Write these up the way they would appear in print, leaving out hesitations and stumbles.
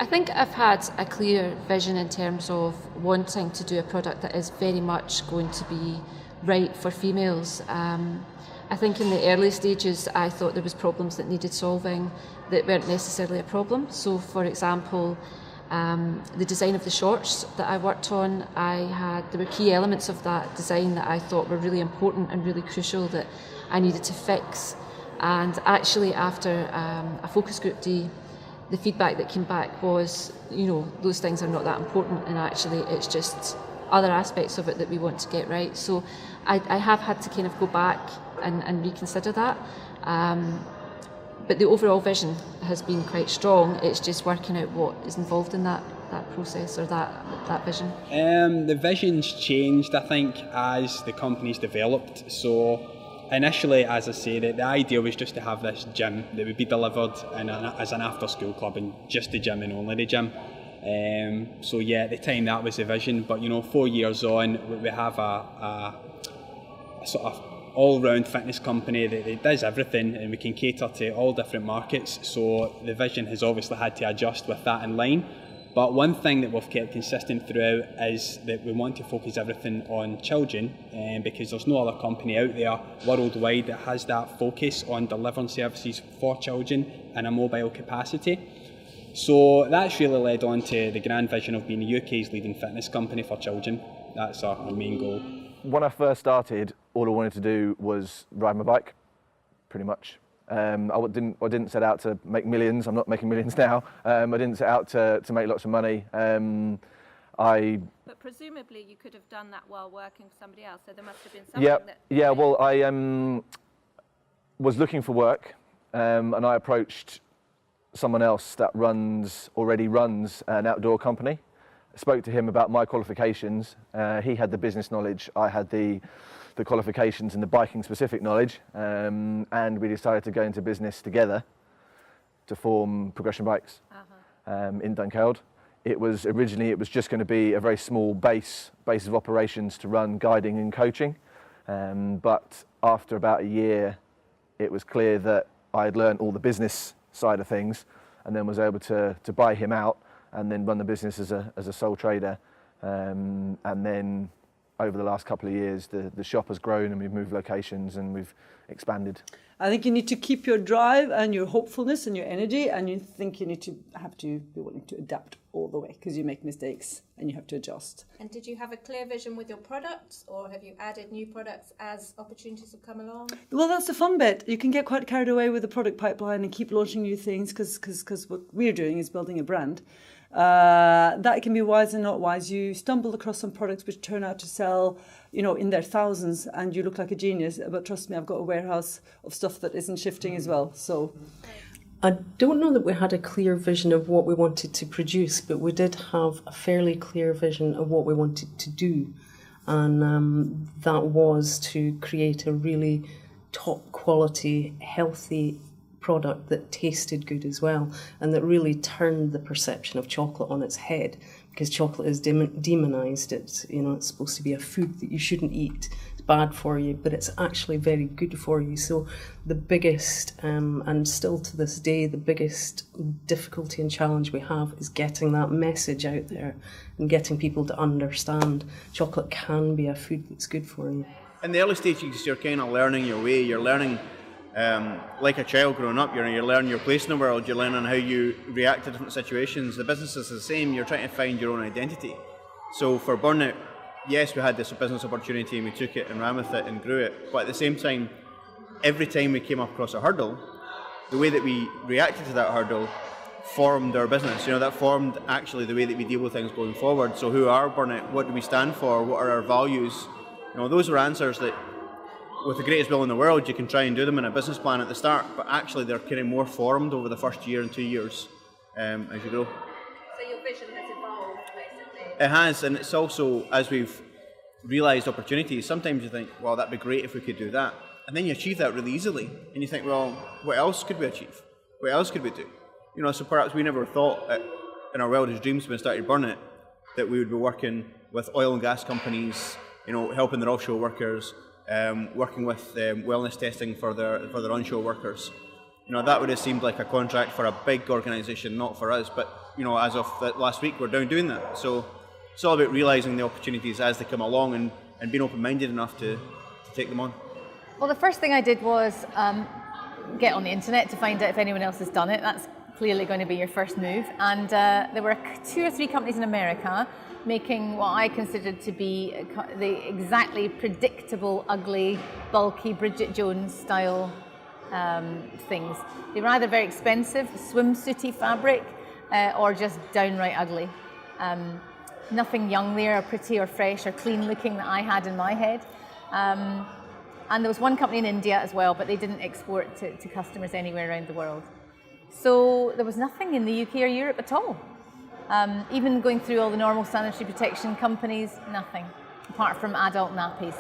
think I've had a clear vision in terms of wanting to do a product that is very much going to be right for females. I think in the early stages I thought there was problems that needed solving that weren't necessarily a problem. So for example, the design of the shorts that I worked on, there were key elements of that design that I thought were really important and really crucial that I needed to fix. And actually after a focus group day, the feedback that came back was, those things are not that important, and actually it's just other aspects of it that we want to get right. So I have had to kind of go back and reconsider that. But the overall vision has been quite strong. It's just working out what is involved in that process or that vision. The vision's changed, I think, as the company's developed. So initially, as I say, the idea was just to have this gym that would be delivered as an after-school club, and just the gym and only the gym. So yeah, at the time that was the vision. But 4 years on, we have a sort of all-round fitness company that does everything, and we can cater to all different markets. So the vision has obviously had to adjust with that in line. But one thing that we've kept consistent throughout is that we want to focus everything on children, because there's no other company out there worldwide that has that focus on delivering services for children in a mobile capacity. So that's really led on to the grand vision of being the UK's leading fitness company for children. That's our main goal. When I first started, all I wanted to do was ride my bike, pretty much. I didn't set out to make millions. I'm not making millions now. I didn't set out to make lots of money. But presumably you could have done that while working for somebody else, so there must have been something Yeah, well, I was looking for work, and I approached someone else that already runs an outdoor company. I spoke to him about my qualifications. He had the business knowledge, I had the qualifications and the biking specific knowledge, and we decided to go into business together to form Progression Bikes in Dunkeld. It was just going to be a very small base of operations to run guiding and coaching, but after about a year it was clear that I had learned all the business side of things, and then was able to buy him out and then run the business as a sole trader, and then over the last couple of years, the shop has grown and we've moved locations and we've expanded. I think you need to keep your drive and your hopefulness and your energy, and you think you need to have to be willing to adapt all the way, because you make mistakes and you have to adjust. And did you have a clear vision with your products, or have you added new products as opportunities have come along? Well, that's the fun bit. You can get quite carried away with the product pipeline and keep launching new things, because what we're doing is building a brand. That can be wise and not wise. You stumble across some products which turn out to sell, in their thousands, and you look like a genius. But trust me, I've got a warehouse of stuff that isn't shifting as well. So, I don't know that we had a clear vision of what we wanted to produce, but we did have a fairly clear vision of what we wanted to do, and that was to create a really top quality, healthy product that tasted good as well, and that really turned the perception of chocolate on its head, because chocolate is demonized. It's supposed to be a food that you shouldn't eat, it's bad for you, but it's actually very good for you. So the biggest and still to this day the biggest difficulty and challenge we have is getting that message out there and getting people to understand chocolate can be a food that's good for you. In the early stages, you're kind of learning your way. You're learning like a child growing up, you're learning your place in the world, you're learning how you react to different situations. The business is the same, you're trying to find your own identity. So for Burnout, yes, we had this business opportunity and we took it and ran with it and grew it, but at the same time, every time we came across a hurdle, the way that we reacted to that hurdle formed our business. That formed actually the way that we deal with things going forward. So who are Burnout? What do we stand for? What are our values? Those are answers that, with the greatest will in the world, you can try and do them in a business plan at the start, but actually they're kind of more formed over the first year and 2 years as you go. So your vision has evolved, basically? It has, and it's also, as we've realised opportunities, sometimes you think, well, that'd be great if we could do that. And then you achieve that really easily, and you think, well, what else could we achieve? What else could we do? So perhaps we never thought in our wildest dreams when we started Burnout that we would be working with oil and gas companies, helping their offshore workers, working with wellness testing for their onshore workers. That would have seemed like a contract for a big organisation, not for us. But you know, as of last week, we're doing that. So it's all about realising the opportunities as they come along and being open-minded enough to take them on. Well, the first thing I did was get on the internet to find out if anyone else has done it. That's clearly going to be your first move. And there were 2 or 3 companies in America making what I considered to be the exactly predictable, ugly, bulky Bridget Jones style things. They were either very expensive, swimsuity fabric, or just downright ugly. Nothing young there, or pretty, or fresh, or clean looking that I had in my head. And there was one company in India as well, but they didn't export to customers anywhere around the world. So there was nothing in the UK or Europe at all. Even going through all the normal sanitary protection companies, nothing, apart from adult nappies.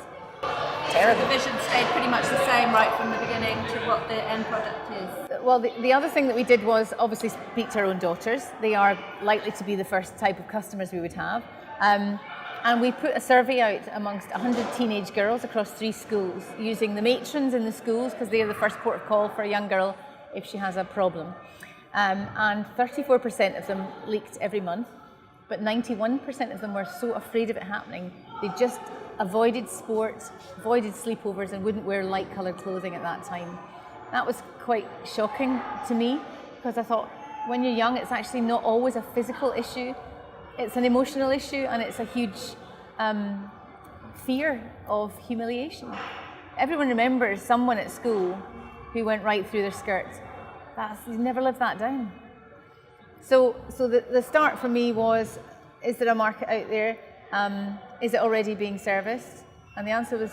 Terrible. The vision stayed pretty much the same right from the beginning to what the end product is. Well, the other thing that we did was obviously speak to our own daughters. They are likely to be the first type of customers we would have. And we put a survey out amongst 100 teenage girls across 3 schools, using the matrons in the schools, because they are the first port of call for a young girl if she has a problem. And 34% of them leaked every month, but 91% of them were so afraid of it happening, they just avoided sport, avoided sleepovers, and wouldn't wear light-coloured clothing at that time. That was quite shocking to me, because I thought, when you're young, it's actually not always a physical issue. It's an emotional issue, and it's a huge fear of humiliation. Everyone remembers someone at school who went right through their skirt. You never live that down. So the start for me was, is there a market out there? Is it already being serviced? And the answer was,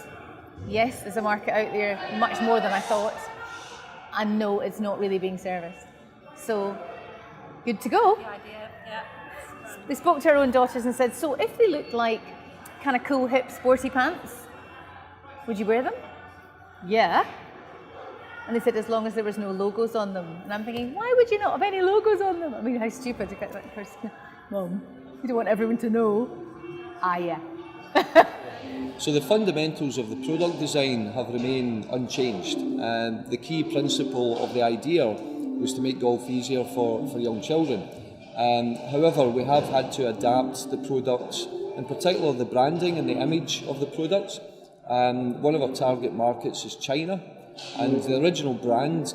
yes, there's a market out there, much more than I thought. And no, it's not really being serviced. So, good to go. The idea, yeah. They spoke to our own daughters and said, so if they looked like kind of cool, hip, sporty pants, would you wear them? Yeah. And they said, as long as there was no logos on them. And I'm thinking, why would you not have any logos on them? I mean, how stupid to get that person. Mum, you don't want everyone to know. Ah, yeah. So the fundamentals of the product design have remained unchanged. And the key principle of the idea was to make golf easier for young children. However, we have had to adapt the products, in particular the branding and the image of the products. One of our target markets is China, and the original brand,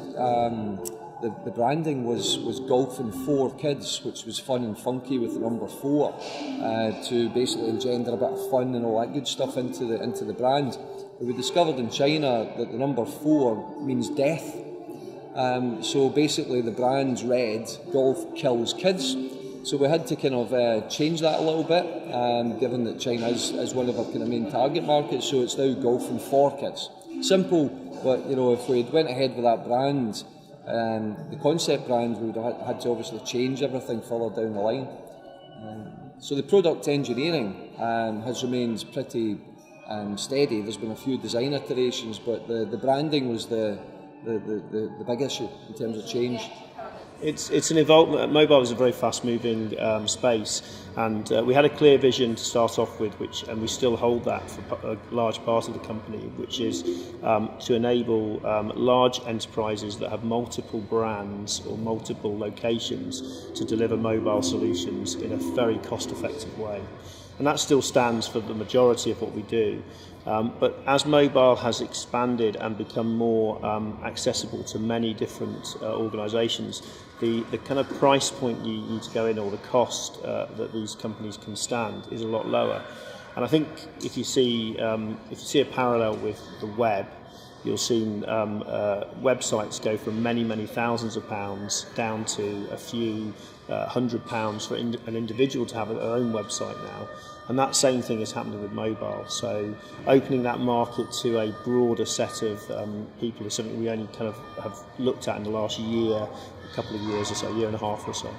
the branding was Golf and 4 Kids, which was fun and funky with the number 4, to basically engender a bit of fun and all that good stuff into the brand. But we discovered in China that the number 4 means death. So basically the brand's read, Golf Kills Kids. So we had to kind of change that a little bit, given that China is one of our kind of main target markets. So it's now Golf and 4 Kids. Simple, but you know, if we went ahead with that brand, the concept brand, we would have had to obviously change everything further down the line. So the product engineering has remained pretty steady. There's been a few design iterations, but the branding was the big issue in terms of change. It's an involvement. Mobile is a very fast-moving space, and we had a clear vision to start off with, and we still hold that for a large part of the company, which is to enable large enterprises that have multiple brands or multiple locations to deliver mobile solutions in a very cost-effective way. And that still stands for the majority of what we do. But as mobile has expanded and become more accessible to many different organisations, the kind of price point you need to go in, or the cost that these companies can stand, is a lot lower. And I think if you see a parallel with the web, you'll see websites go from many thousands of pounds down to a few £100 for an individual to have their own website now. And that same thing is happening with mobile. So opening that market to a broader set of people is something we only kind of have looked at in the last year, a couple of years or so, year and a half or so.